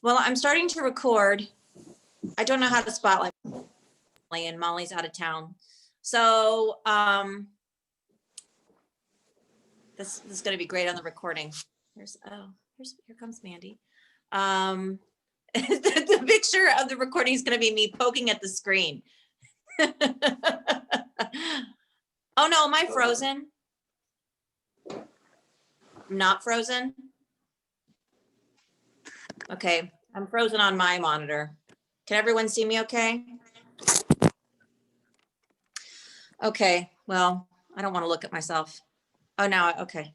Well, I'm starting to record. I don't know how to spotlight Molly, and Molly's out of town. So this is going to be great on the recording. Here comes Mandy. The picture of the recording is going to be me poking at the screen. Oh no, am I frozen? I'm not frozen. Okay, I'm frozen on my monitor. Can everyone see me okay? Okay, well, I don't want to look at myself. Oh, now, okay.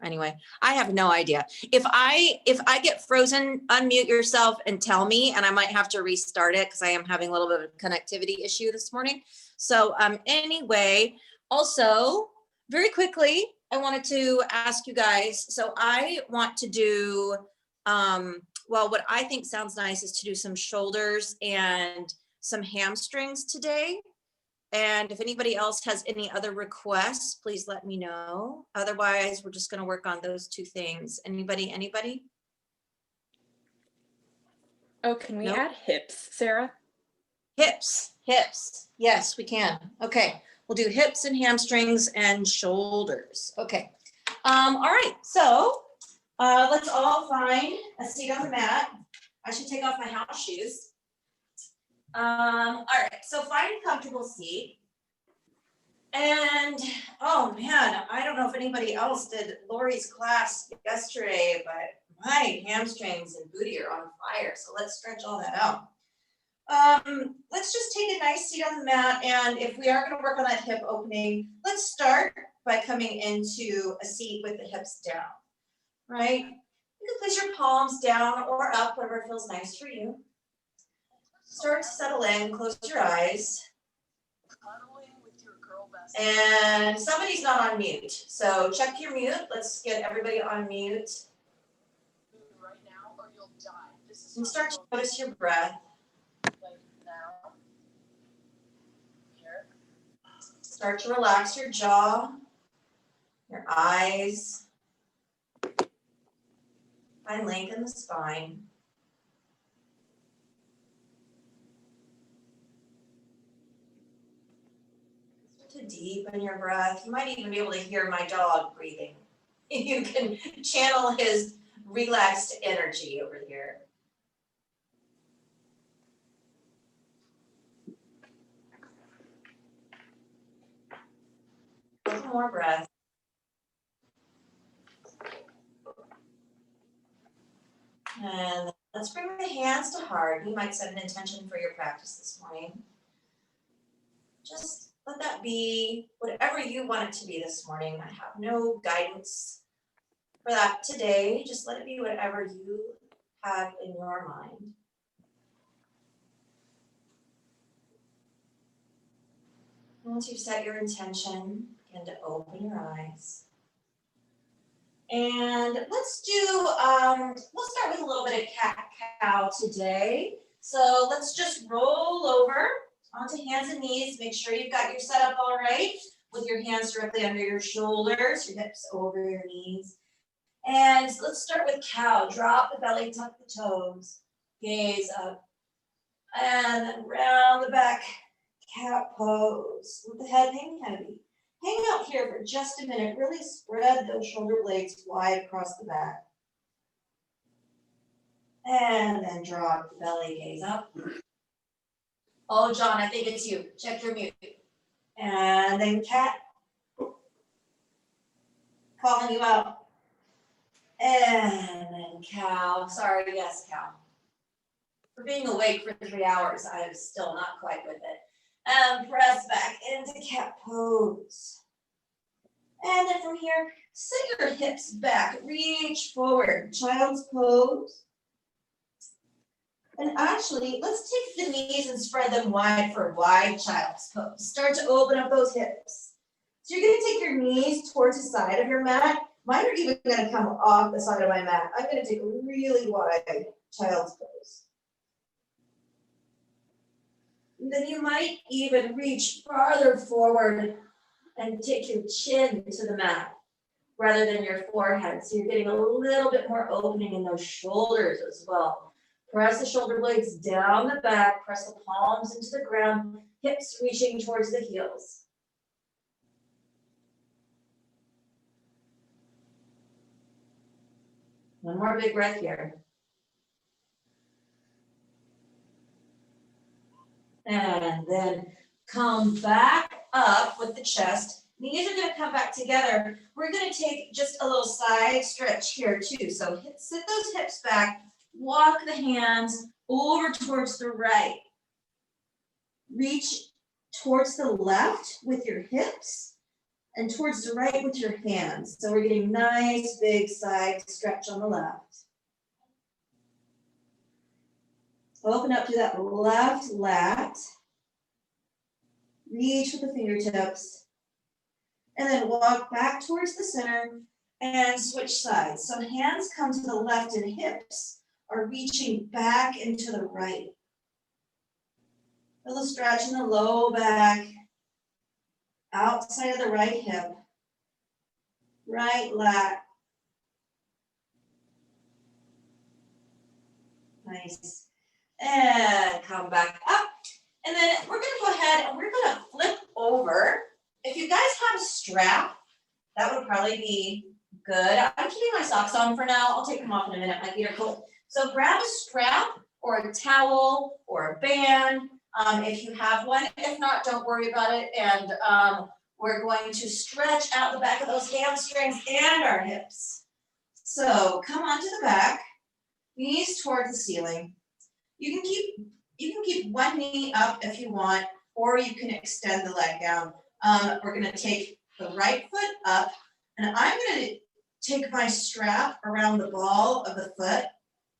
Anyway, I have no idea. If I get frozen, unmute yourself and tell me, and I might have to restart it because I am having a little bit of a connectivity issue this morning. So anyway, also very quickly, I wanted to ask you guys, so I want to do, well, what I think sounds nice is to do some shoulders and some hamstrings today. And if anybody else has any other requests, please let me know. Otherwise, we're just going to work on those two things. Anybody? Oh, can we Nope. add hips, Sarah? Hips. Yes, we can. Okay, we'll do hips and hamstrings and shoulders. Okay. All right, so let's all find a seat on the mat. I should take off my house shoes. All right, so find a comfortable seat. And, oh man, I don't know if anybody else did Lori's class yesterday, but my hamstrings and booty are on fire. So let's stretch all that out. Let's just take a nice seat on the mat. And if we are going to work on that hip opening, let's start by coming into a seat with the hips down, right? You can place your palms down or up, whatever feels nice for you. Start to settle in, close your eyes. And somebody's not on mute, so check your mute. Let's get everybody on mute. Right now, or you'll die. And start to notice your breath. Like now. Here. Start to relax your jaw, your eyes. And lengthen the spine. To deepen your breath. You might even be able to hear my dog breathing. You can channel his relaxed energy over here. A little more breath. And let's bring the hands to heart. You might set an intention for your practice this morning. Just let that be whatever you want it to be this morning. I have no guidance for that today. Just let it be whatever you have in your mind. Once you've set your intention, begin to open your eyes. And let's do, we'll start with a little bit of cat-cow today. So let's just roll over onto hands and knees. Make sure you've got your setup all right with your hands directly under your shoulders, your hips over your knees. And let's start with cow. Drop the belly, tuck the toes, gaze up. And then round the back, cat pose. Let the head hang heavy. Hang out here for just a minute. Really spread those shoulder blades wide across the back. And then drop the belly, gaze up. Oh, John, I think it's you. Check your mute. And then cat. Calling you out. And then cow. Sorry, yes, cow. For being awake for 3 hours, I am still not quite with it. And press back into cat pose. And then from here, set your hips back, reach forward, child's pose. And actually, let's take the knees and spread them wide for wide child's pose. Start to open up those hips. So you're gonna take your knees towards the side of your mat. Mine are even gonna come off the side of my mat. I'm gonna take a really wide child's pose. And then you might even reach farther forward and take your chin to the mat rather than your forehead. So you're getting a little bit more opening in those shoulders as well. Press the shoulder blades down the back, press the palms into the ground, hips reaching towards the heels. One more big breath here. And then come back up with the chest. Knees are gonna come back together. We're gonna take just a little side stretch here too. So sit those hips back, walk the hands over towards the right. Reach towards the left with your hips and towards the right with your hands. So we're getting nice big side stretch on the left. Open up to that left lat. Reach with the fingertips. And then walk back towards the center and switch sides. So hands come to the left and hips are reaching back into the right. A little stretch in the low back, outside of the right hip, right lat. Nice. And come back up. And then we're gonna go ahead and we're gonna flip over. If you guys have a strap, that would probably be good. I'm keeping my socks on for now. I'll take them off in a minute. My feet are cold. So grab a strap or a towel or a band if you have one. If not, don't worry about it. And we're going to stretch out the back of those hamstrings and our hips. So come onto the back, knees towards the ceiling. You can keep one knee up if you want, or you can extend the leg down. We're gonna take the right foot up, and I'm gonna take my strap around the ball of the foot.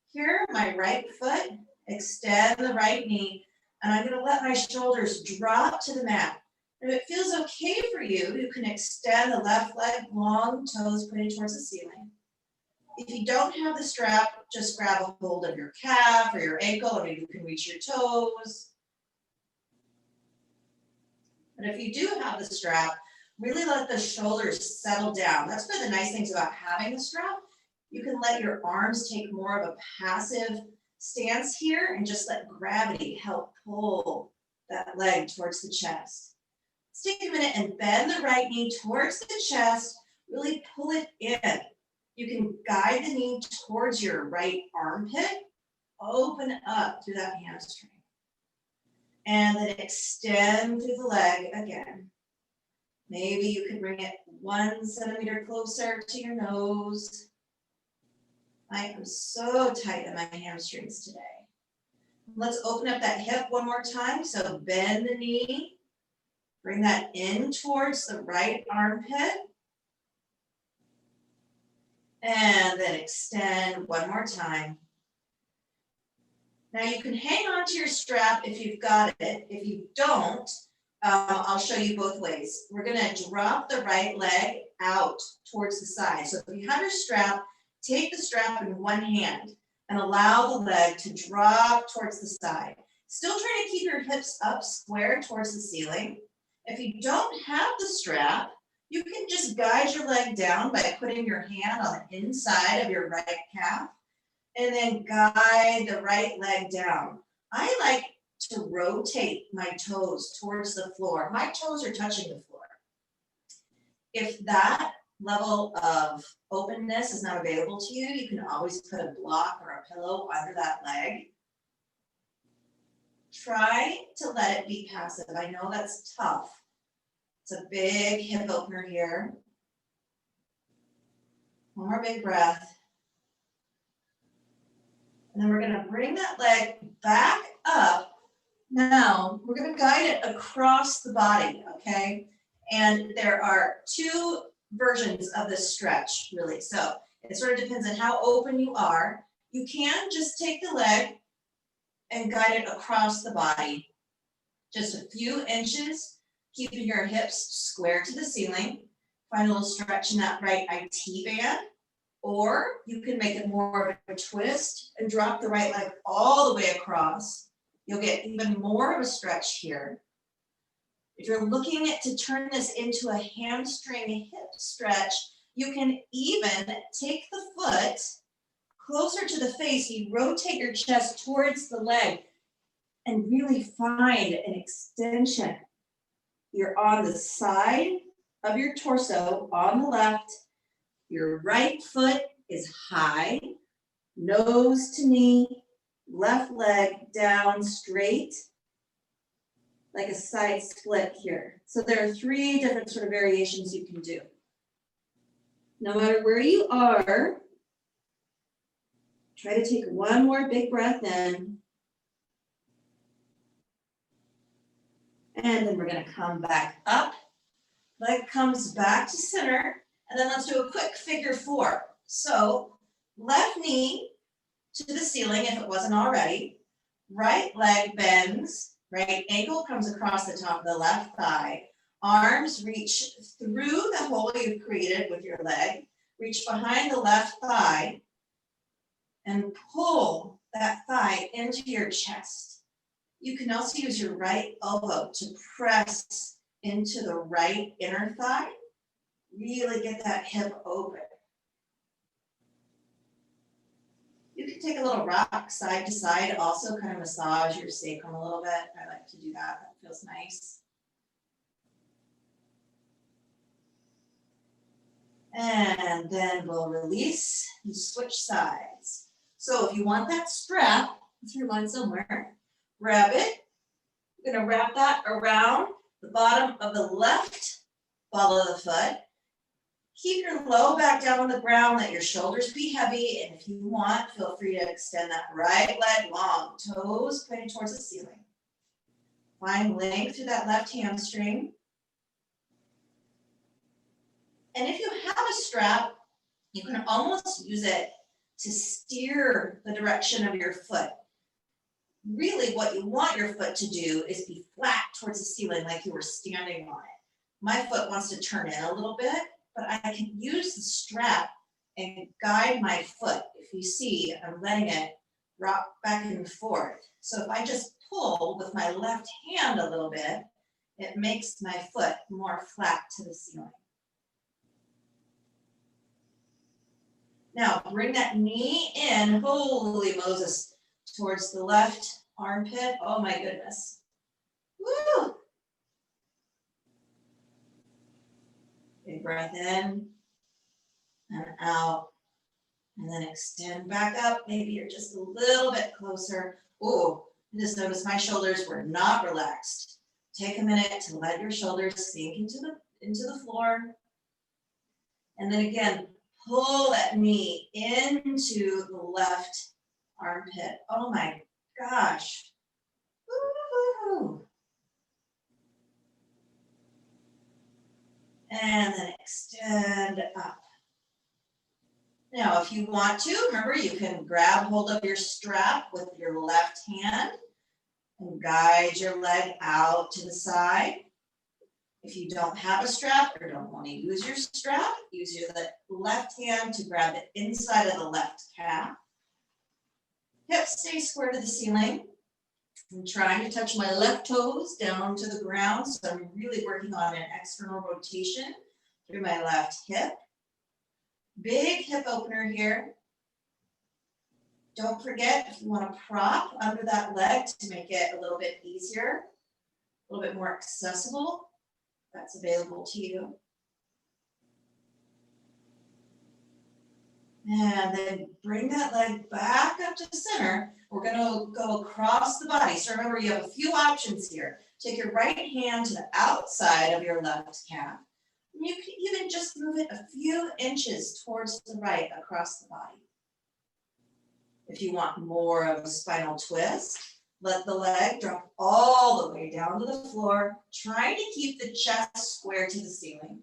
Here, my right foot, extend the right knee, and I'm gonna let my shoulders drop to the mat. If it feels okay for you, you can extend the left leg, long toes pointing towards the ceiling. If you don't have the strap, just grab a hold of your calf or your ankle, or maybe you can reach your toes. But if you do have the strap, really let the shoulders settle down. That's one of the nice things about having the strap. You can let your arms take more of a passive stance here and just let gravity help pull that leg towards the chest. Let's take a minute and bend the right knee towards the chest, really pull it in. You can guide the knee towards your right armpit, open up through that hamstring. And then extend through the leg again. Maybe you can bring it 1 centimeter closer to your nose. I am so tight in my hamstrings today. Let's open up that hip one more time. So bend the knee, bring that in towards the right armpit. And then extend one more time. Now you can hang on to your strap if you've got it. If you don't, I'll show you both ways. We're gonna drop the right leg out towards the side. So if you have your strap, take the strap in one hand and allow the leg to drop towards the side. Still trying to keep your hips up square towards the ceiling. If you don't have the strap, you can just guide your leg down by putting your hand on the inside of your right calf and then guide the right leg down. I like to rotate my toes towards the floor. My toes are touching the floor. If that level of openness is not available to you, you can always put a block or a pillow under that leg. Try to let it be passive. I know that's tough. It's a big hip opener here. One more big breath. And then we're gonna bring that leg back up. Now, we're gonna guide it across the body, okay? And there are two versions of this stretch, really. So it sort of depends on how open you are. You can just take the leg and guide it across the body. Just a few inches, keeping your hips square to the ceiling. Find a little stretch in that right IT band. Or you can make it more of a twist and drop the right leg all the way across. You'll get even more of a stretch here. If you're looking to turn this into a hamstring hip stretch, you can even take the foot, closer to the face, you rotate your chest towards the leg and really find an extension. You're on the side of your torso on the left. Your right foot is high, nose to knee, left leg down straight, like a side split here. So there are 3 different sort of variations you can do. No matter where you are, try to take one more big breath in. And then we're gonna come back up. Leg comes back to center. And then let's do a quick figure 4. So left knee to the ceiling if it wasn't already. Right leg bends. Right ankle comes across the top of the left thigh. Arms reach through the hole you've created with your leg. Reach behind the left thigh and pull that thigh into your chest. You can also use your right elbow to press into the right inner thigh. Really get that hip open. You can take a little rock side to side, also kind of massage your sacrum a little bit. I like to do that, that feels nice. And then we'll release and switch sides. So if you want that strap, through mine somewhere, grab it. You're gonna wrap that around the bottom of the left ball of the foot. Keep your low back down on the ground, let your shoulders be heavy, and if you want, feel free to extend that right leg long, toes pointing towards the ceiling. Find length through that left hamstring. And if you have a strap, you can almost use it to steer the direction of your foot. Really what you want your foot to do is be flat towards the ceiling like you were standing on it. My foot wants to turn in a little bit, but I can use the strap and guide my foot. If you see, I'm letting it rock back and forth. So if I just pull with my left hand a little bit, it makes my foot more flat to the ceiling. Now bring that knee in, holy Moses, towards the left armpit. Oh my goodness. Woo! Big breath in and out. And then extend back up. Maybe you're just a little bit closer. Oh, just notice my shoulders were not relaxed. Take a minute to let your shoulders sink into the floor. And then again, pull that knee into the left armpit. Oh my gosh. Woo-hoo-hoo. And then extend up. Now, if you want to, remember you can grab hold of your strap with your left hand and guide your leg out to the side. If you don't have a strap or don't want to use your strap, use your left hand to grab the inside of the left calf. Hips stay square to the ceiling. I'm trying to touch my left toes down to the ground, so I'm really working on an external rotation through my left hip. Big hip opener here. Don't forget, if you want to prop under that leg to make it a little bit easier, a little bit more accessible, that's available to you. And then bring that leg back up to center. We're going to go across the body. So remember, you have a few options here. Take your right hand to the outside of your left calf. And you can even just move it a few inches towards the right across the body. If you want more of a spinal twist, let the leg drop all the way down to the floor, trying to keep the chest square to the ceiling.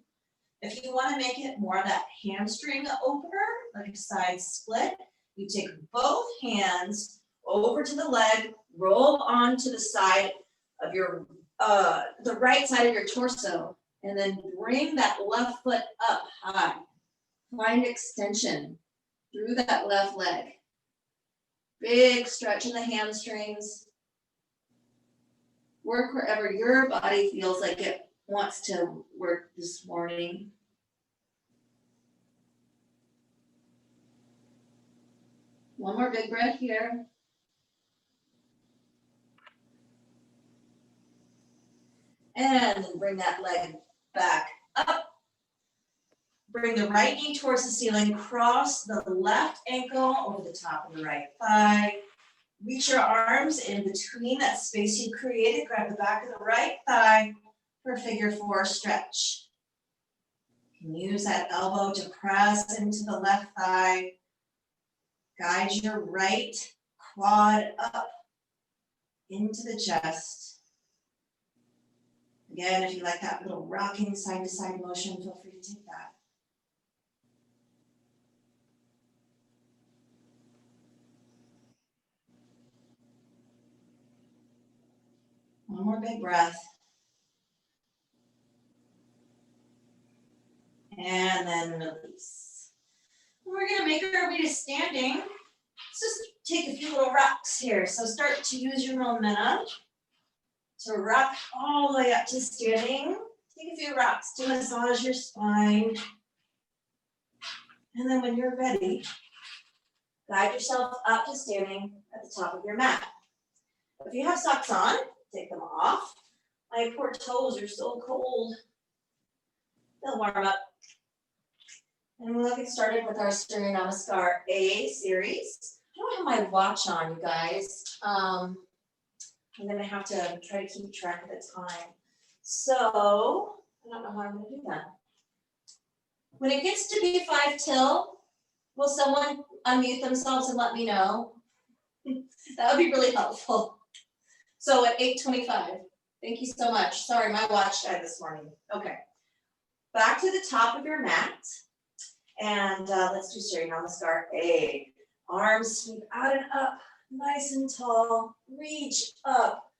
If you want to make it more of that hamstring opener, like a side split, you take both hands over to the leg, roll onto the side of your, the right side of your torso, and then bring that left foot up high. Find extension through that left leg. Big stretch in the hamstrings. Work wherever your body feels like it wants to work this morning. One more big breath here. And then bring that leg back up. Bring the right knee towards the ceiling, cross the left ankle over the top of the right thigh. Reach your arms in between that space you created. Grab the back of the right thigh for figure 4 stretch. You can use that elbow to press into the left thigh. Guide your right quad up into the chest. Again, if you like that little rocking side to side motion, feel free to take that. One more big breath. And then release. We're gonna make our way to standing. Let's just take a few little rocks here. So start to use your momentum to rock all the way up to standing. Take a few rocks to massage your spine. And then when you're ready, guide yourself up to standing at the top of your mat. If you have socks on, take them off. My poor toes are so cold. They'll warm up. And we'll get started with our Surya Namaskar A series. I don't have my watch on, you guys. I'm gonna have to try to keep track of the time. So, I don't know how I'm gonna do that. When it gets to be 5 till, will someone unmute themselves and let me know? That would be really helpful. So at 8:25, thank you so much. Sorry, my watch died this morning. Okay. Back to the top of your mat. And let's do Surya Namaskar A. Arms sweep out and up, nice and tall. Reach up.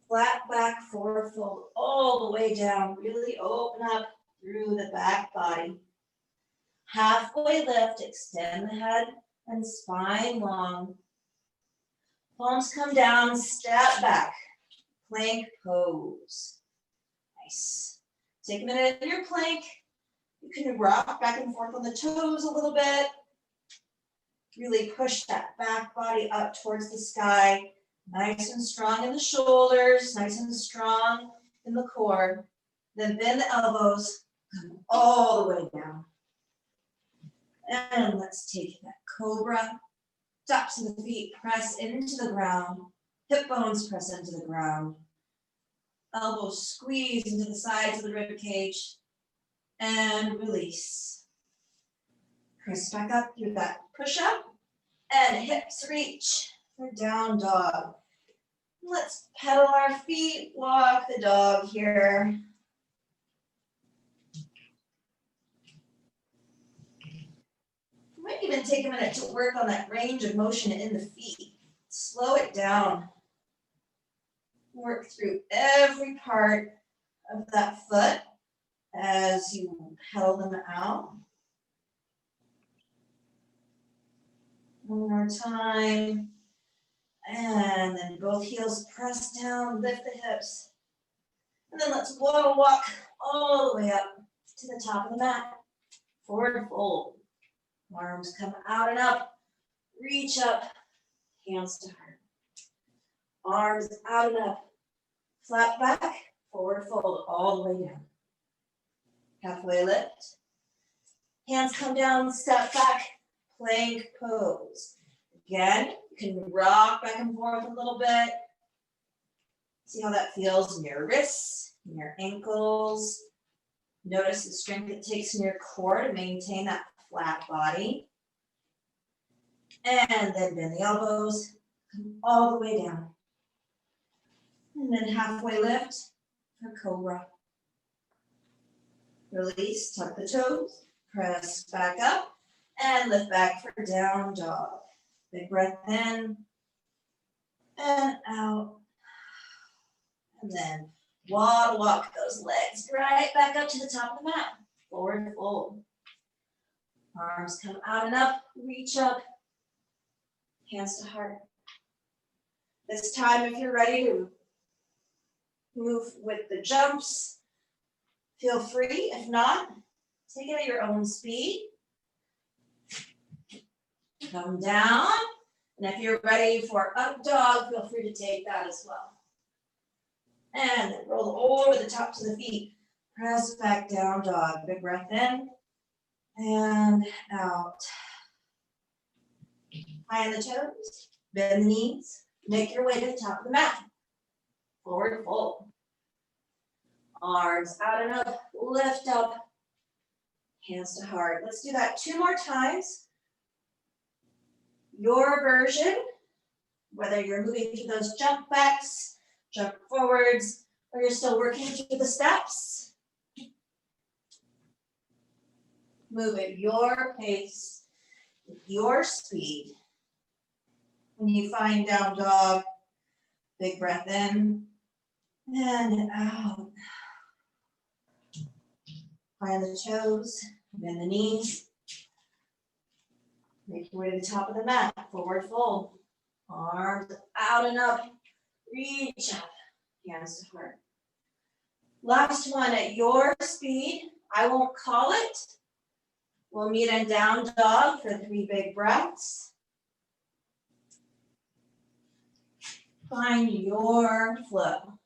Flat back, forward fold all the way down. Really open up through the back body. Halfway lift, extend the head and spine long. Palms come down, step back. Plank pose. Nice. Take a minute in your plank. You can rock back and forth on the toes a little bit. Really push that back body up towards the sky. Nice and strong in the shoulders, nice and strong in the core. Then bend the elbows, come all the way down. And let's take that cobra. Tops of the feet press into the ground. Hip bones press into the ground. Elbows squeeze into the sides of the rib cage. And release. Press back up through that push up. And hips reach for down dog. Let's pedal our feet, walk the dog here. You might even take a minute to work on that range of motion in the feet. Slow it down. Work through every part of that foot as you pedal them out. One more time. And then both heels press down, lift the hips. And then let's waddle walk all the way up to the top of the mat. Forward fold. Arms come out and up. Reach up. Hands to heart. Arms out and up. Flat back. Forward fold all the way down. Halfway lift. Hands come down, step back. Plank pose. Again, you can rock back and forth a little bit. See how that feels in your wrists, in your ankles. Notice the strength it takes in your core to maintain that flat body. And then bend the elbows, come all the way down. And then halfway lift for cobra. Release, tuck the toes, press back up. And lift back for down dog. Big breath in and out. And then waddle walk those legs right back up to the top of the mat. Forward fold. Arms come out and up, reach up. Hands to heart. This time, if you're ready to move with the jumps, feel free. If not, take it at your own speed. Come down. And if you're ready for up dog, feel free to take that as well. And then roll over the tops of the feet. Press back down dog. Big breath in and out. High on the toes, bend the knees, make your way to the top of the mat. Forward fold. Arms out and up, lift up, hands to heart. Let's do that 2 more times. Your version, whether you're moving through those jump backs, jump forwards, or you're still working through the steps. Move at your pace, with your speed. When you find down dog, big breath in and out. High on the toes, bend the knees. Make your way to the top of the mat, forward fold. Arms out and up, reach up, hands to heart. Last one at your speed. I won't call it. We'll meet in down dog for 3 big breaths. Find your flow.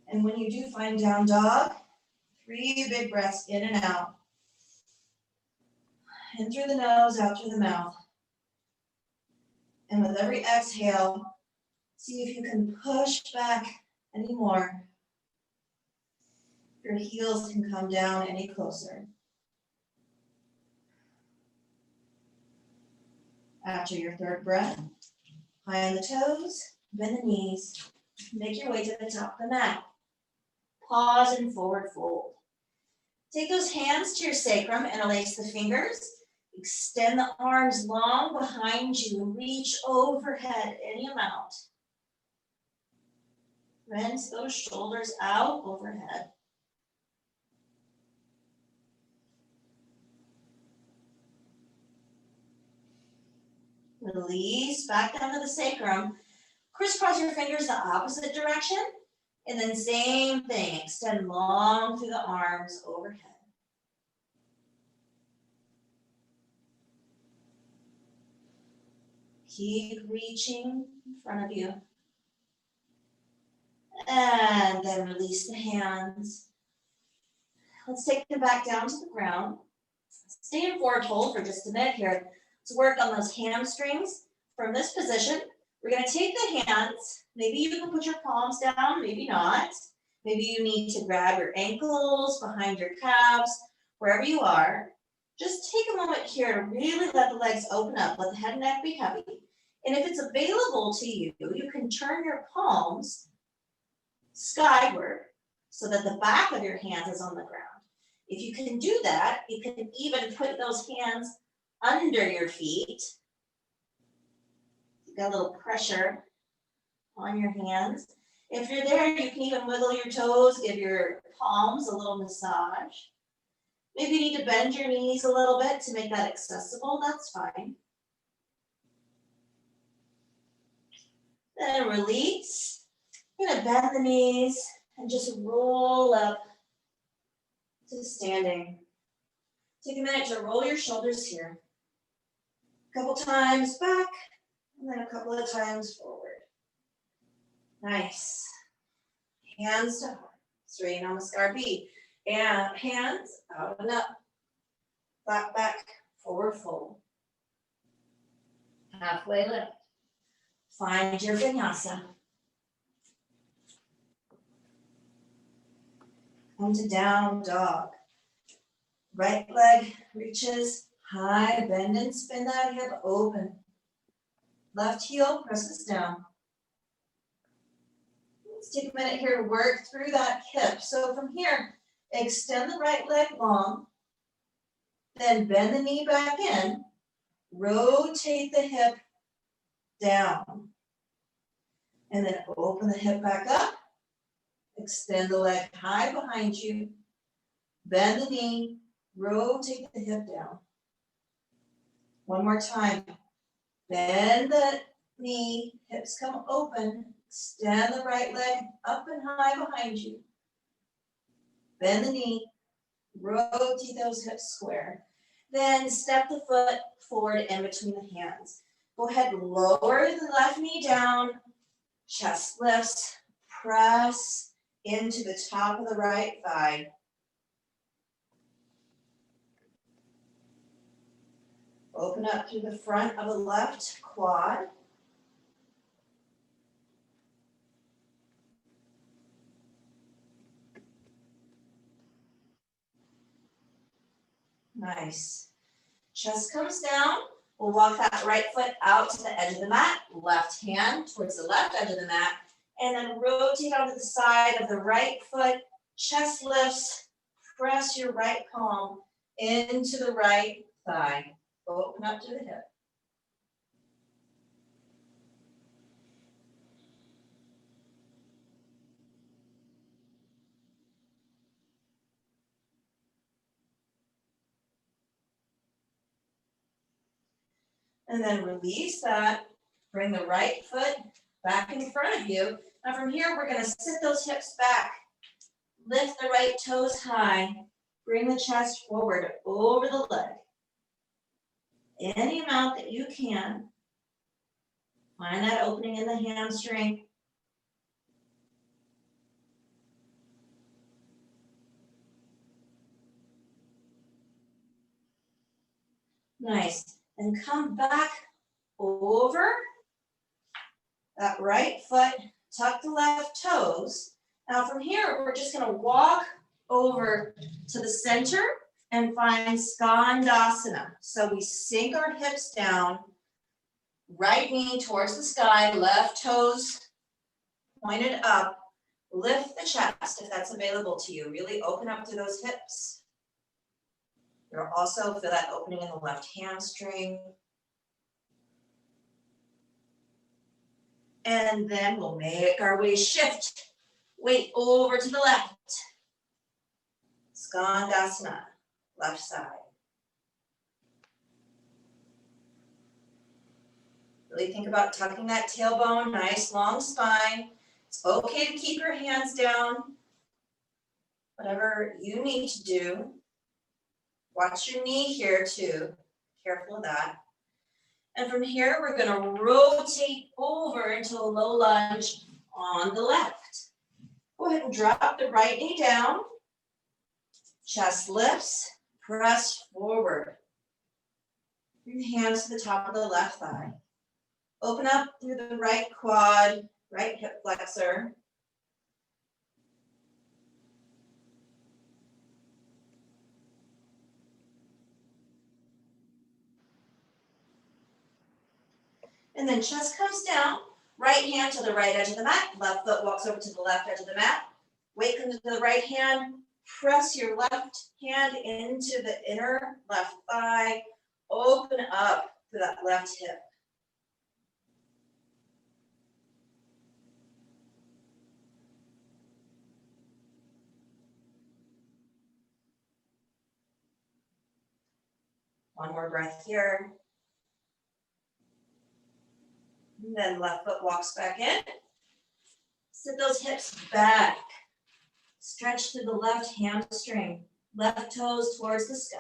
And when you do find down dog, 3 big breaths in and out. In through the nose, out through the mouth. And with every exhale, see if you can push back any more. Your heels can come down any closer. After your 3rd breath, high on the toes, bend the knees, make your way to the top of the mat. Pause and forward fold. Take those hands to your sacrum, interlace the fingers, extend the arms long behind you and reach overhead any amount. Rinse those shoulders out overhead. Release back down to the sacrum. Crisscross your fingers the opposite direction. And then same thing, extend long through the arms overhead. Keep reaching in front of you. And then release the hands. Let's take them back down to the ground. Stay in forward fold for just a minute here. Let's work on those hamstrings. From this position, we're going to take the hands. Maybe you can put your palms down, maybe not. Maybe you need to grab your ankles, behind your calves, wherever you are. Just take a moment here to really let the legs open up, let the head and neck be heavy. And if it's available to you, you can turn your palms skyward so that the back of your hands is on the ground. If you can do that, you can even put those hands under your feet. You got a little pressure on your hands. If you're there, you can even wiggle your toes, give your palms a little massage. Maybe you need to bend your knees a little bit to make that accessible, that's fine. Then release. You're gonna bend the knees and just roll up to standing. Take a minute to roll your shoulders here. A couple times back, and then a couple of times forward. Nice. Hands to heart. Surya Namaskar B. And hands out and up. Flat back, forward fold. Halfway lift. Find your vinyasa. Come to down dog. Right leg reaches high, bend and spin that hip open. Left heel presses down. Let's take a minute here to work through that hip. So from here, extend the right leg long, then bend the knee back in, rotate the hip down, and then open the hip back up, extend the leg high behind you, bend the knee, rotate the hip down. One more time, bend the knee, hips come open, extend the right leg up and high behind you, bend the knee, Rotate those hips square. Then step the foot forward in between the hands. Go ahead and lower the left knee down, chest lifts, press into the top of the right thigh. Open up through the front of the left quad. Nice. Chest comes down. We'll walk that right foot out to the edge of the mat, left hand towards the left edge of the mat, and then rotate onto the side of the right foot, chest lifts, press your right palm into the right thigh. Open up to the hip. And then release that. Bring the right foot back in front of you. Now from here, we're gonna sit those hips back. Lift the right toes high. Bring the chest forward over the leg. Any amount that you can. Find that opening in the hamstring. Nice. And come back over that right foot, tuck the left toes. Now from here, we're just gonna walk over to the center and find Skandasana. So we sink our hips down, right knee towards the sky, left toes pointed up. Lift the chest if that's available to you. Really open up through those hips. You'll also feel that opening in the left hamstring. And then we'll make our way shift. Weight over to the left. Skandasana, left side. Really think about tucking that tailbone, nice long spine. It's okay to keep your hands down. Whatever you need to do. Watch your knee here too. Careful of that. And from here, we're gonna rotate over into a low lunge on the left. Go ahead and drop the right knee down. Chest lifts, press forward. Bring the hands to the top of the left thigh. Open up through the right quad, right hip flexor. And then chest comes down, right hand to the right edge of the mat, left foot walks over to the left edge of the mat. Weight comes to the right hand, press your left hand into the inner left thigh, open up to that left hip. One more breath here. And then left foot walks back in. Sit those hips back. Stretch to the left hamstring. Left toes towards the sky.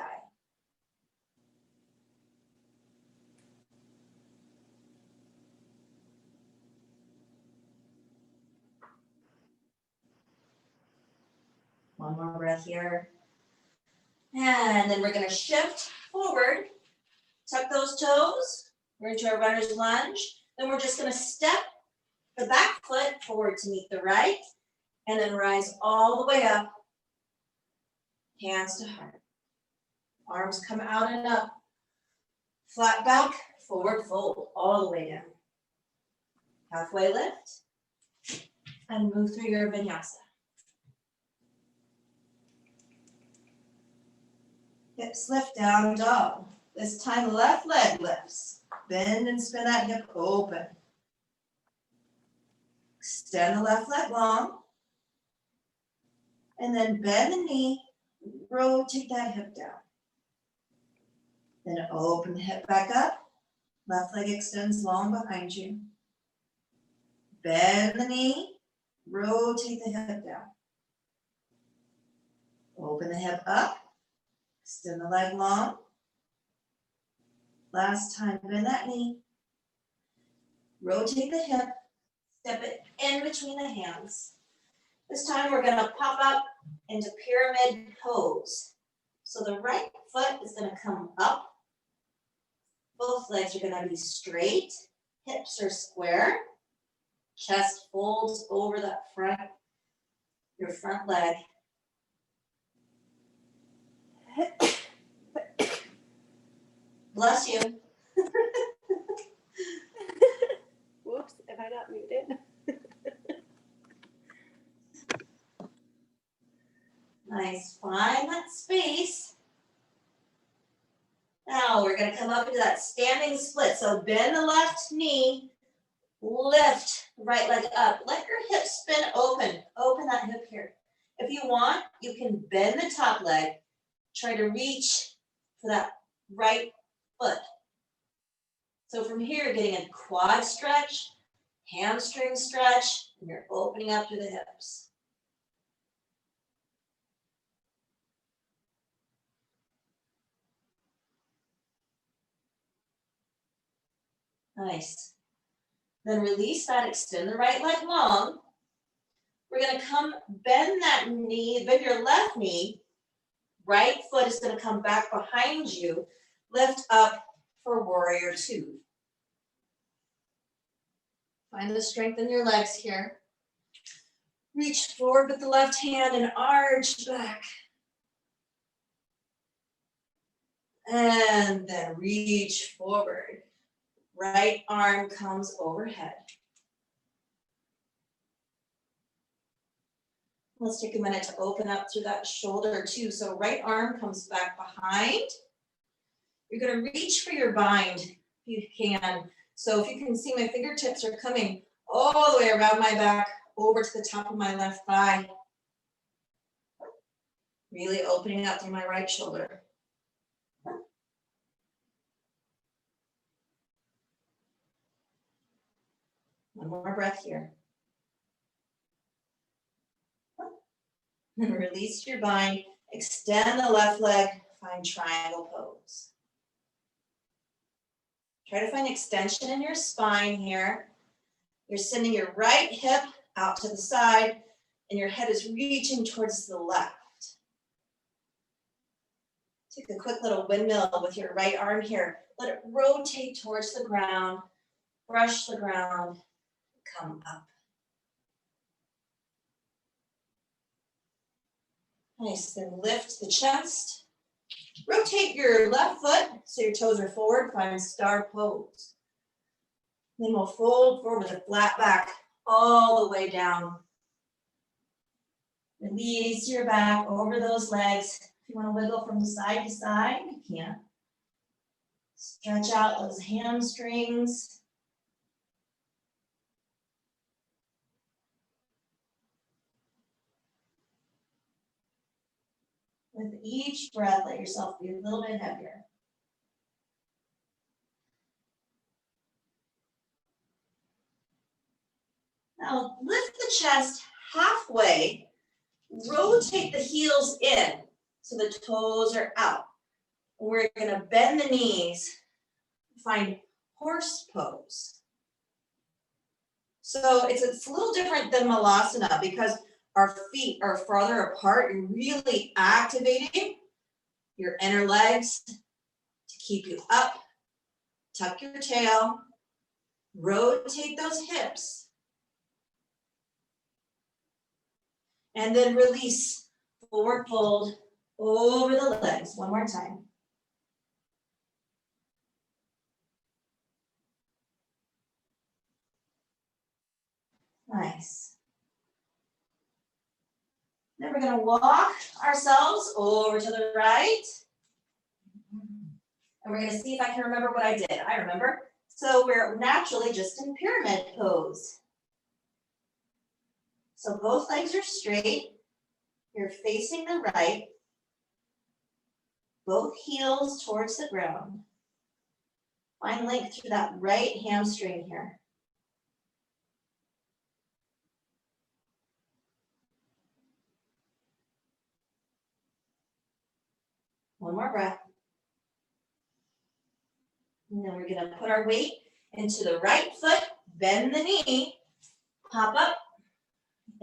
One more breath here. And then we're going to shift forward. Tuck those toes. We're into our runner's lunge. Then we're just going to step the back foot forward to meet the right, and then rise all the way up, hands to heart. Arms come out and up, flat back, forward fold, all the way down. Halfway lift, and move through your vinyasa. Hips lift, down dog. This time left leg lifts. Bend and spin that hip open. Extend the left leg long. And then bend the knee, rotate that hip down. Then open the hip back up. Left leg extends long behind you. Bend the knee, rotate the hip down. Open the hip up. Extend the leg long. Last time, bend that knee. Rotate the hip, step it in between the hands. This time we're gonna pop up into pyramid pose. So the right foot is gonna come up. Both legs are gonna be straight, hips are square, chest folds over that front, your front leg. Bless you. Whoops, if I got muted. Nice, find that space. Now we're gonna come up into that standing split. So bend the left knee, lift the right leg up. Let your hip spin open. Open that hip here. If you want, you can bend the top leg. Try to reach for that right foot. So from here, you're getting a quad stretch, hamstring stretch, and you're opening up through the hips. Nice. Then release that, extend the right leg long. We're gonna come bend that knee, bend your left knee. Right foot is gonna come back behind you. Lift up for warrior two. Find the strength in your legs here. Reach forward with the left hand and arch back. And then reach forward. Right arm comes overhead. Let's take a minute to open up through that shoulder too. So right arm comes back behind. You're gonna reach for your bind if you can. So if you can see, my fingertips are coming all the way around my back, over to the top of my left thigh. Really opening up through my right shoulder. One more breath here. And release your bind, extend the left leg, find triangle pose. Try to find extension in your spine here. You're sending your right hip out to the side and your head is reaching towards the left. Take a quick little windmill with your right arm here. Let it rotate towards the ground, brush the ground, come up. Nice, then lift the chest. Rotate your left foot so your toes are forward, find star pose. Then we'll fold forward with a flat back all the way down. Release your back over those legs. If you want to wiggle from side to side, you can. Stretch out those hamstrings. With each breath, let yourself be a little bit heavier. Now lift the chest halfway, rotate the heels in so the toes are out. We're gonna bend the knees, find horse pose. So it's a little different than Malasana because our feet are farther apart. You're really activating your inner legs to keep you up. Tuck your tail, rotate those hips, and then release, forward fold over the legs. One more time. Nice. Then we're gonna walk ourselves over to the right. And we're gonna see if I can remember what I did. I remember. So we're naturally just in pyramid pose. So both legs are straight. You're facing the right. Both heels towards the ground. Find length through that right hamstring here. One more breath. And then we're gonna put our weight into the right foot, bend the knee, hop up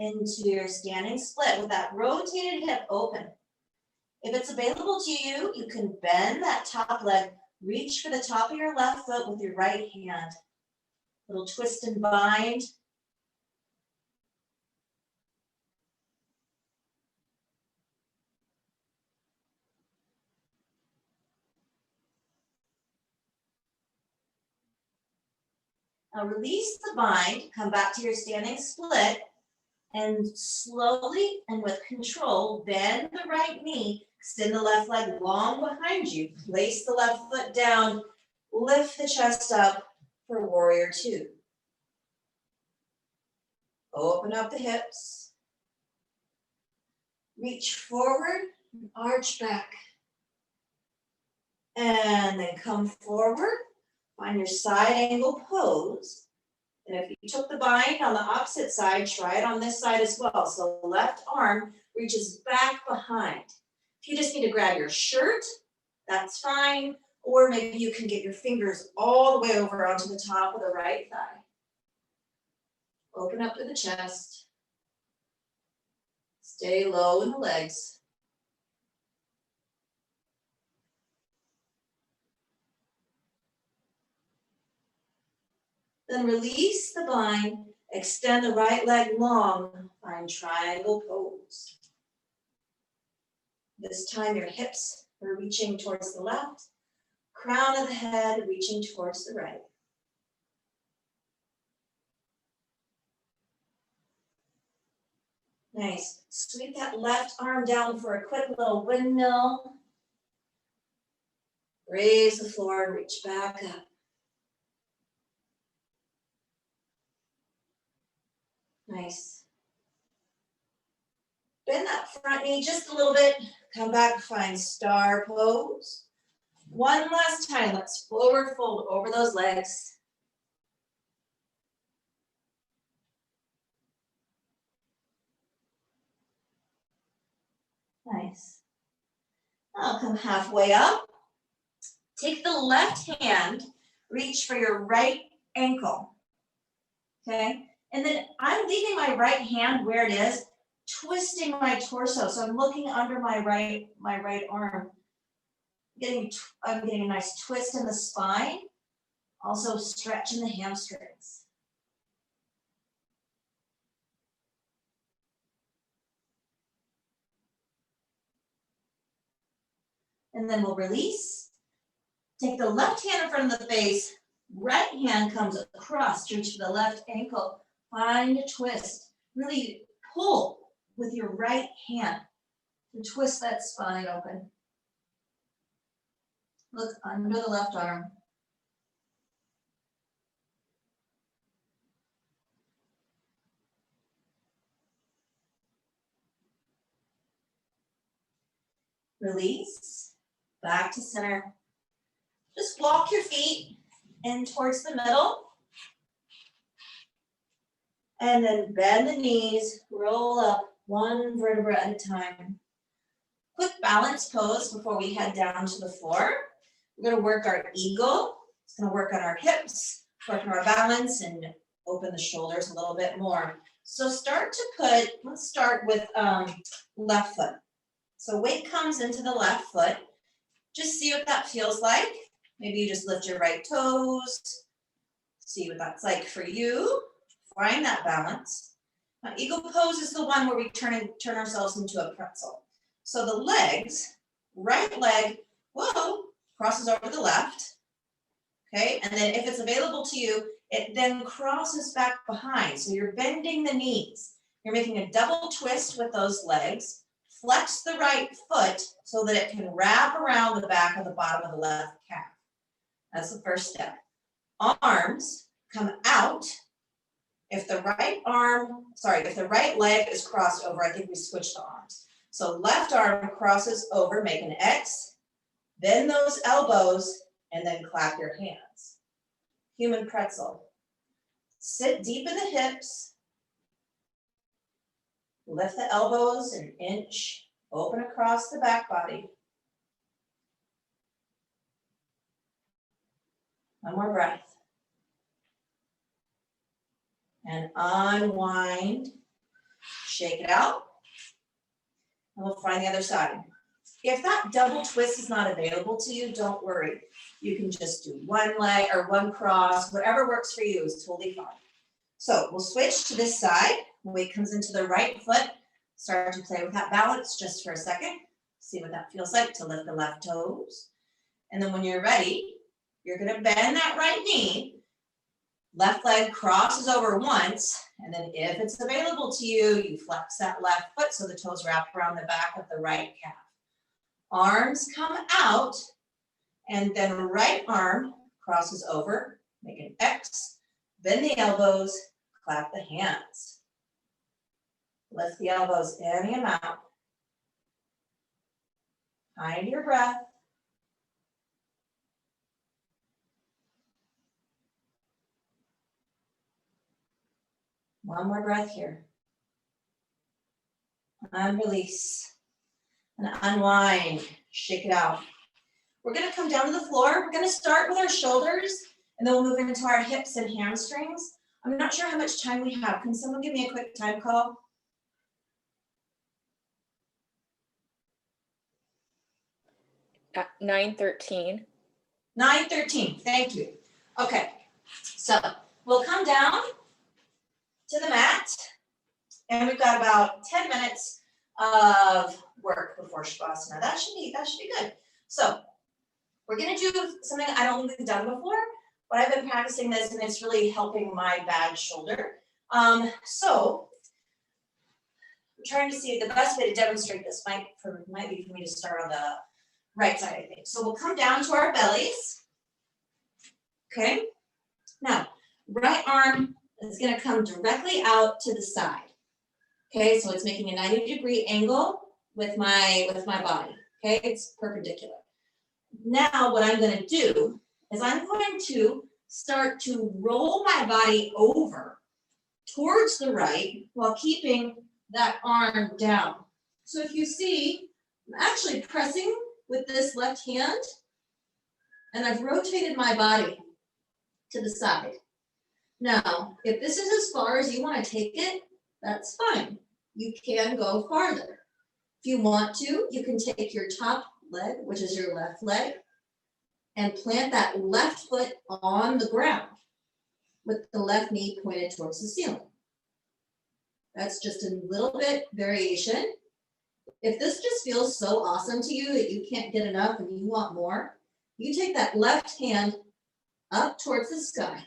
into your standing split with that rotated hip open. If it's available to you, you can bend that top leg, reach for the top of your left foot with your right hand. Little twist and bind. Now release the bind, come back to your standing split, and slowly and with control, bend the right knee, extend the left leg long behind you, place the left foot down, lift the chest up for warrior two. Open up the hips, reach forward, arch back, and then come forward, find your side angle pose. And if you took the bind on the opposite side, try it on this side as well. So the left arm reaches back behind. If you just need to grab your shirt, that's fine. Or maybe you can get your fingers all the way over onto the top of the right thigh. Open up to the chest. Stay low in the legs. Then release the bind, extend the right leg long, find triangle pose. This time your hips are reaching towards the left, crown of the head reaching towards the right. Nice. Sweep that left arm down for a quick little windmill. Raise the floor and reach back up. Nice. Bend that front knee just a little bit. Come back, find star pose. One last time, let's forward fold over those legs. Nice. I'll come halfway up. Take the left hand, reach for your right ankle. Okay? And then I'm leaving my right hand where it is, twisting my torso. So I'm looking under my right arm. I'm getting a nice twist in the spine, also stretching the hamstrings. And then we'll release. Take the left hand in front of the face, right hand comes across, reach for the left ankle, find a twist. Really pull with your right hand to twist that spine open. Look under the left arm. Release, back to center. Just walk your feet in towards the middle. And then bend the knees, roll up one vertebra at a time. Quick balance pose before we head down to the floor. We're gonna work our eagle. It's gonna work on our hips, work on our balance, and open the shoulders a little bit more. So let's start with left foot. So weight comes into the left foot. Just see what that feels like. Maybe you just lift your right toes. See what that's like for you. Find that balance. Now, eagle pose is the one where we turn ourselves into a pretzel. So the legs, right leg, crosses over the left. Okay, and then if it's available to you, it then crosses back behind. So you're bending the knees. You're making a double twist with those legs. Flex the right foot so that it can wrap around the back of the bottom of the left calf. That's the first step. Arms come out. If the right leg is crossed over, I think we switched the arms. So left arm crosses over, make an X, bend those elbows, and then clap your hands. Human pretzel. Sit deep in the hips. Lift the elbows an inch, open across the back body. One more breath. And unwind, shake it out. And we'll find the other side. If that double twist is not available to you, don't worry. You can just do one leg or one cross, whatever works for you is totally fine. So we'll switch to this side. Weight comes into the right foot. Start to play with that balance just for a second. See what that feels like to lift the left toes. And then when you're ready, you're gonna bend that right knee. Left leg crosses over once, and then if it's available to you, you flex that left foot so the toes wrap around the back of the right calf. Arms come out, and then right arm crosses over, make an X, bend the elbows, clap the hands. Lift the elbows any amount. Find your breath. One more breath here. And release. And unwind. Shake it out. We're going to come down to the floor. We're going to start with our shoulders, and then we'll move into our hips and hamstrings. I'm not sure how much time we have. Can someone give me a quick time call? 9:13. 9:13. Thank you. Okay. So we'll come down to the mat, and we've got about 10 minutes of work before Shavasana. That should be good. So we're gonna do something I don't think we've done before, but I've been practicing this and it's really helping my bad shoulder. So I'm trying to see the best way to demonstrate this might be for me to start on the right side, I think. So we'll come down to our bellies. Okay. Now, right arm is going to come directly out to the side. Okay, so it's making a 90-degree angle with my body. Okay, it's perpendicular. Now what I'm going to do is I'm going to start to roll my body over towards the right while keeping that arm down. So if you see, I'm actually pressing with this left hand, and I've rotated my body to the side. Now, if this is as far as you want to take it, that's fine. You can go farther. If you want to, you can take your top leg, which is your left leg, and plant that left foot on the ground with the left knee pointed towards the ceiling. That's just a little bit variation. If this just feels so awesome to you that you can't get enough and you want more, you take that left hand up towards the sky.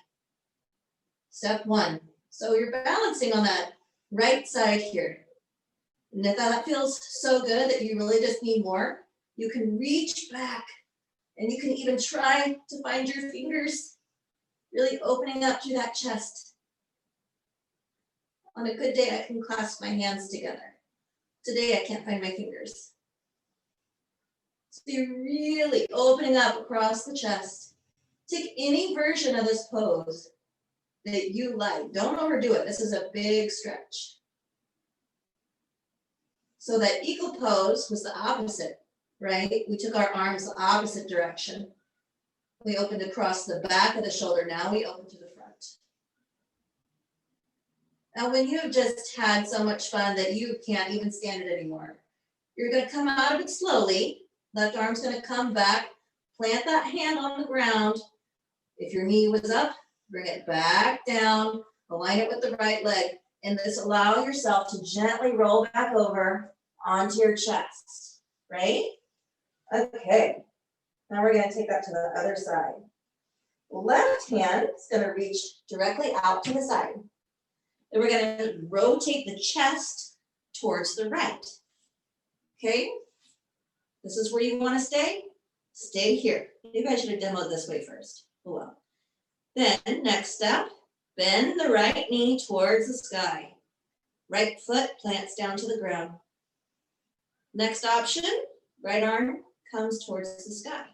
Step one. So you're balancing on that right side here. And if that feels so good that you really just need more, you can reach back and you can even try to find your fingers really opening up through that chest. On a good day, I can clasp my hands together. Today, I can't find my fingers. So you're really opening up across the chest. Take any version of this pose that you like. Don't overdo it. This is a big stretch. So that eagle pose was the opposite, right? We took our arms the opposite direction. We opened across the back of the shoulder. Now we open to the front. Now, when you have just had so much fun that you can't even stand it anymore, you're going to come out of it slowly. Left arm's going to come back. Plant that hand on the ground. If your knee was up, bring it back down. Align it with the right leg. And just allow yourself to gently roll back over onto your chest, right? Okay. Now we're going to take that to the other side. Left hand is going to reach directly out to the side. Then we're going to rotate the chest towards the right. Okay? This is where you want to stay. Stay here. Maybe I should have demoed this way first. Oh well. Then next step, bend the right knee towards the sky. Right foot plants down to the ground. Next option, right arm comes towards the sky.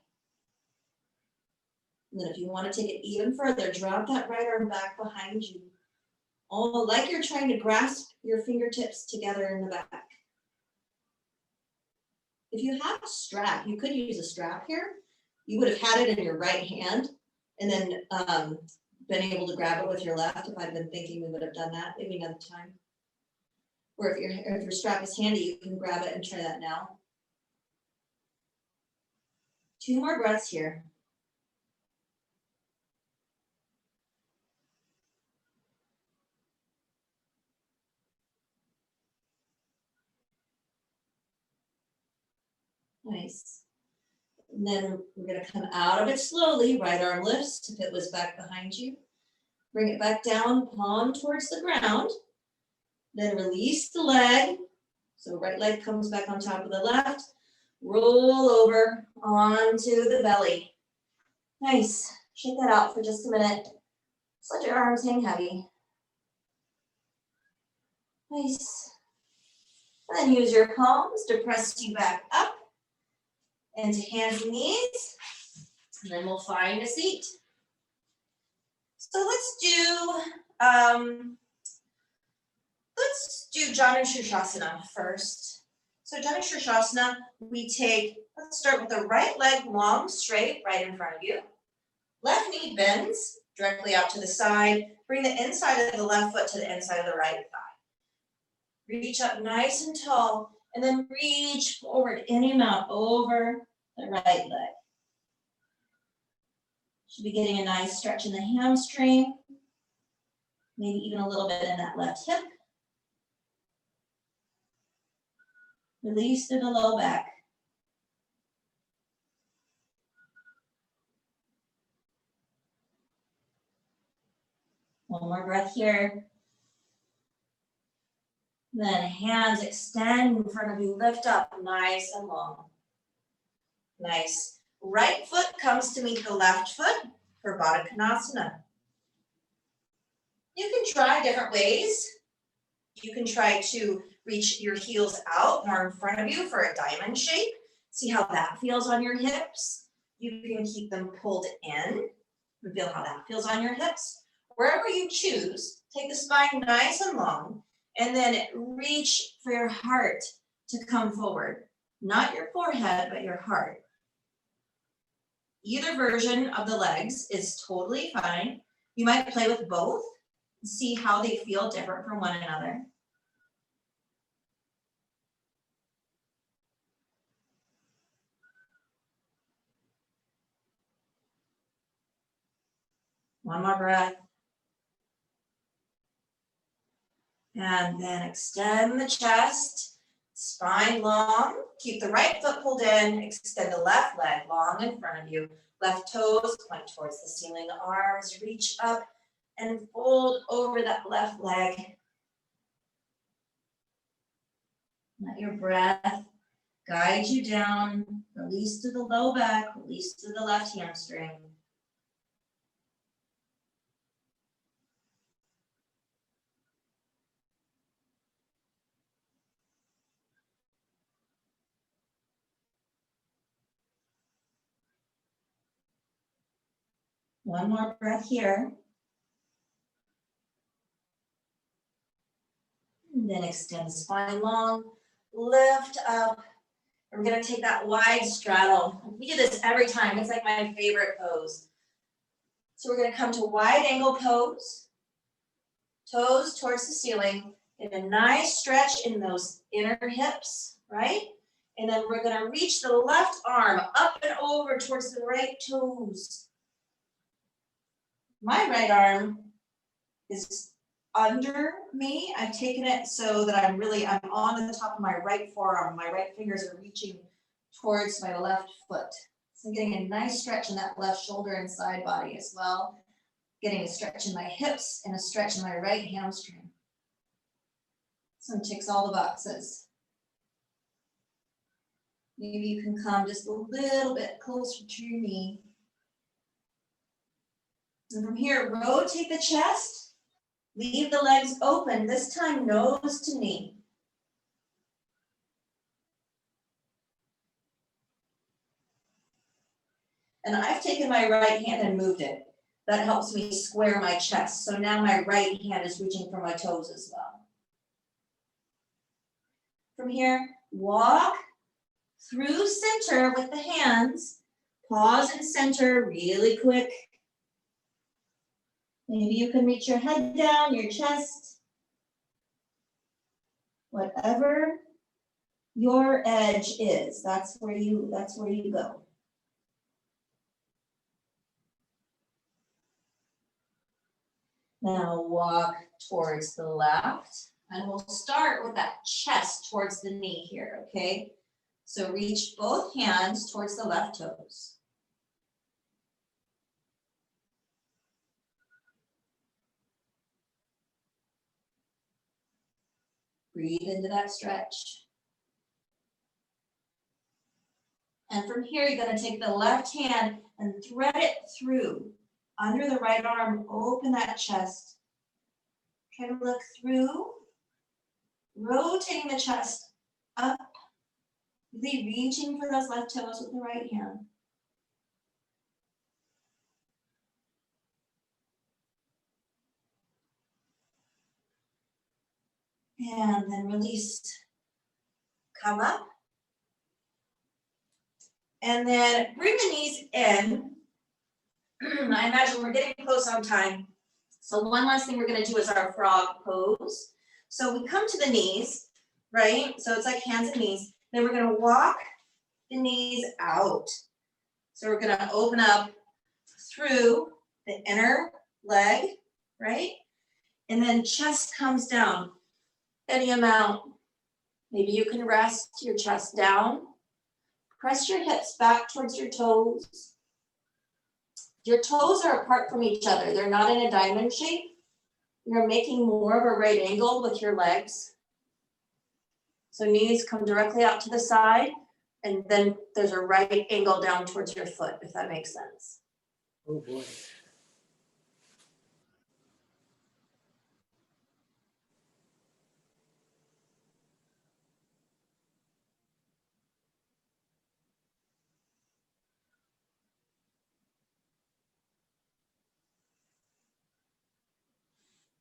And then if you want to take it even further, drop that right arm back behind you. All like you're trying to grasp your fingertips together in the back. If you have a strap, you could use a strap here. You would have had it in your right hand, and then been able to grab it with your left. If I'd been thinking we would have done that, maybe another time. Or if your strap is handy, you can grab it and try that now. 2 more breaths here. Nice. And then we're going to come out of it slowly. Right arm lifts if it was back behind you. Bring it back down, palm towards the ground. Then release the leg. So right leg comes back on top of the left. Roll over onto the belly. Nice. Shake that out for just a minute. Just let your arms hang heavy. Nice. And then use your palms to press you back up into hands and knees. And then we'll find a seat. So let's do Janu Shirshasana first. So Janu Shirshasana, let's start with the right leg long, straight, right in front of you. Left knee bends directly out to the side. Bring the inside of the left foot to the inside of the right thigh. Reach up nice and tall, and then reach forward in and out over the right leg. Should be getting a nice stretch in the hamstring, maybe even a little bit in that left hip. Release through the low back. One more breath here. Then hands extend in front of you, lift up nice and long. Nice. Right foot comes to meet the left foot for Baddha Konasana. You can try different ways. You can try to reach your heels out more in front of you for a diamond shape. See how that feels on your hips. You can keep them pulled in and feel how that feels on your hips. Wherever you choose, take the spine nice and long, and then reach for your heart to come forward. Not your forehead, but your heart. Either version of the legs is totally fine. You might play with both and see how they feel different from one another. One more breath. And then extend the chest, spine long. Keep the right foot pulled in, extend the left leg long in front of you. Left toes point towards the ceiling, arms reach up and fold over that left leg. Let your breath guide you down, release to the low back, release to the left hamstring. One more breath here. And then extend the spine long, lift up. We're gonna take that wide straddle. We do this every time. It's like my favorite pose. So we're gonna come to wide angle pose. Toes towards the ceiling. Get a nice stretch in those inner hips, right? And then we're gonna reach the left arm up and over towards the right toes. My right arm is under me. I've taken it so that I'm on the top of my right forearm. My right fingers are reaching towards my left foot. So I'm getting a nice stretch in that left shoulder and side body as well. Getting a stretch in my hips and a stretch in my right hamstring. So it ticks all the boxes. Maybe you can come just a little bit closer to your knee. And from here, rotate the chest, leave the legs open, this time nose to knee. And I've taken my right hand and moved it. That helps me square my chest. So now my right hand is reaching for my toes as well. From here, walk through center with the hands. Pause and center really quick. Maybe you can reach your head down, your chest, whatever your edge is, that's where you go. Now walk towards the left, and we'll start with that chest towards the knee here, okay? So reach both hands towards the left toes. Breathe into that stretch. And from here, you're going to take the left hand and thread it through under the right arm. Open that chest. Try to look through, rotating the chest up, really reaching for those left toes with the right hand. And then release. Come up. And then bring the knees in. I imagine we're getting close on time. So one last thing we're going to do is our frog pose. So we come to the knees, right? So it's like hands and knees. Then we're going to walk the knees out. So we're going to open up through the inner leg, right? And then chest comes down any amount. Maybe you can rest your chest down. Press your hips back towards your toes. Your toes are apart from each other. They're not in a diamond shape. You're making more of a right angle with your legs. So knees come directly out to the side, and then there's a right angle down towards your foot, if that makes sense. Oh boy.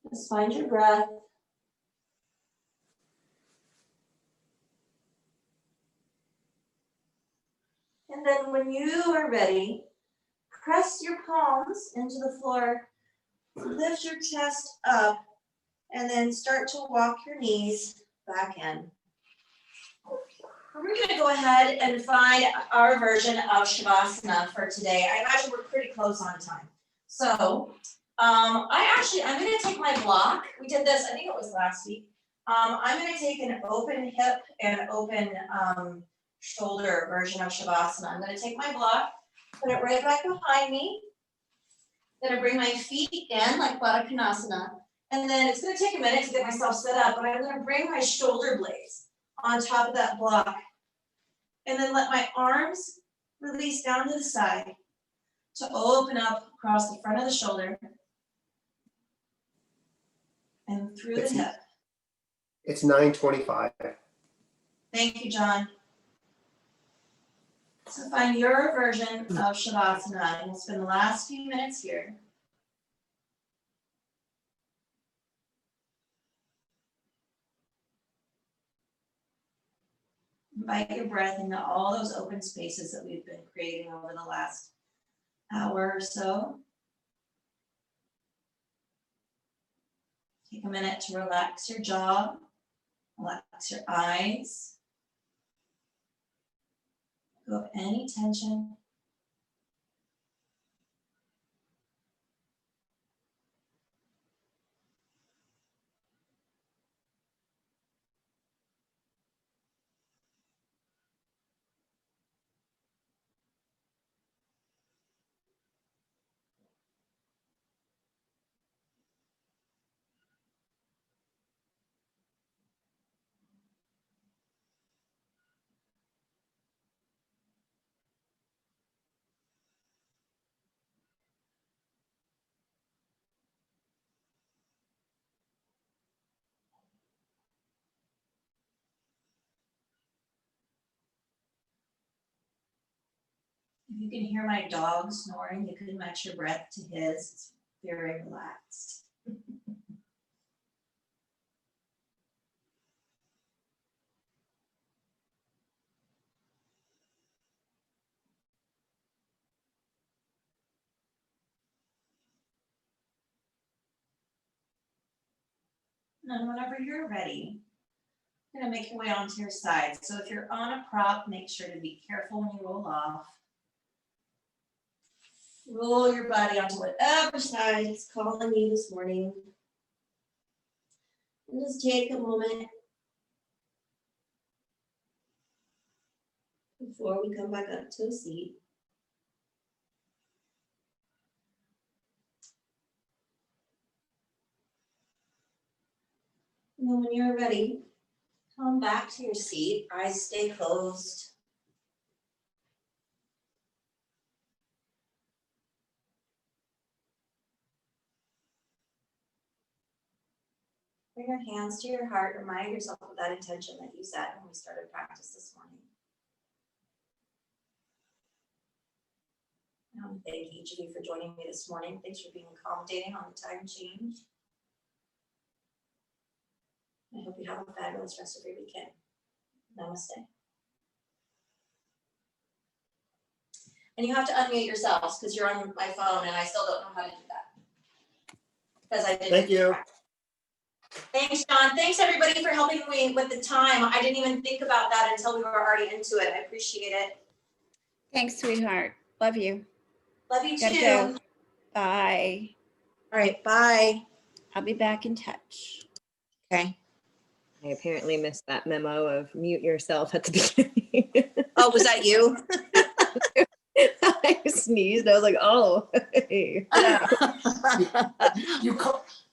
Just find your breath. And then when you are ready, press your palms into the floor, lift your chest up, and then start to walk your knees back in. We're going to go ahead and find our version of Shavasana for today. I imagine we're pretty close on time. So I'm going to take my block. We did this, I think it was last week. I'm going to take an open hip and open shoulder version of Shavasana. I'm going to take my block, put it right back behind me. I'm going to bring my feet in like Baddha Konasana. And then it's going to take a minute to get myself set up, but I'm going to bring my shoulder blades on top of that block. And then let my arms release down to the side to open up across the front of the shoulder and through the hip. It's 9:25. Thank you, John. So find your version of Shavasana, and we'll spend the last few minutes here. Invite your breath into all those open spaces that we've been creating over the last hour or so. Take a minute to relax your jaw, relax your eyes. Go up any tension. If you can hear my dog snoring, you could match your breath to his. It's very relaxed. And then whenever you're ready, you're gonna make your way onto your side. So if you're on a prop, make sure to be careful when you roll off. Roll your body onto whatever side is calling you this morning. And just take a moment before we come back up to a seat. And then when you're ready, come back to your seat, eyes stay closed. Bring your hands to your heart, remind yourself of that intention that you set when we started practice this morning. I want to thank each of you for joining me this morning. Thanks for being accommodating on the time change. I hope you have a fabulous rest of your weekend. Namaste. And you have to unmute yourselves because you're on my phone and I still don't know how to do that. Because I didn't. Thank you. Thanks, John. Thanks, everybody, for helping me with the time. I didn't even think about that until we were already into it. I appreciate it. Thanks, sweetheart. Love you. Love you Gotta too. go. Bye. All right, bye. I'll be back in touch. Okay. I apparently missed that memo of mute yourself at the beginning. Oh, was that you? I sneezed. I was like, oh. You call,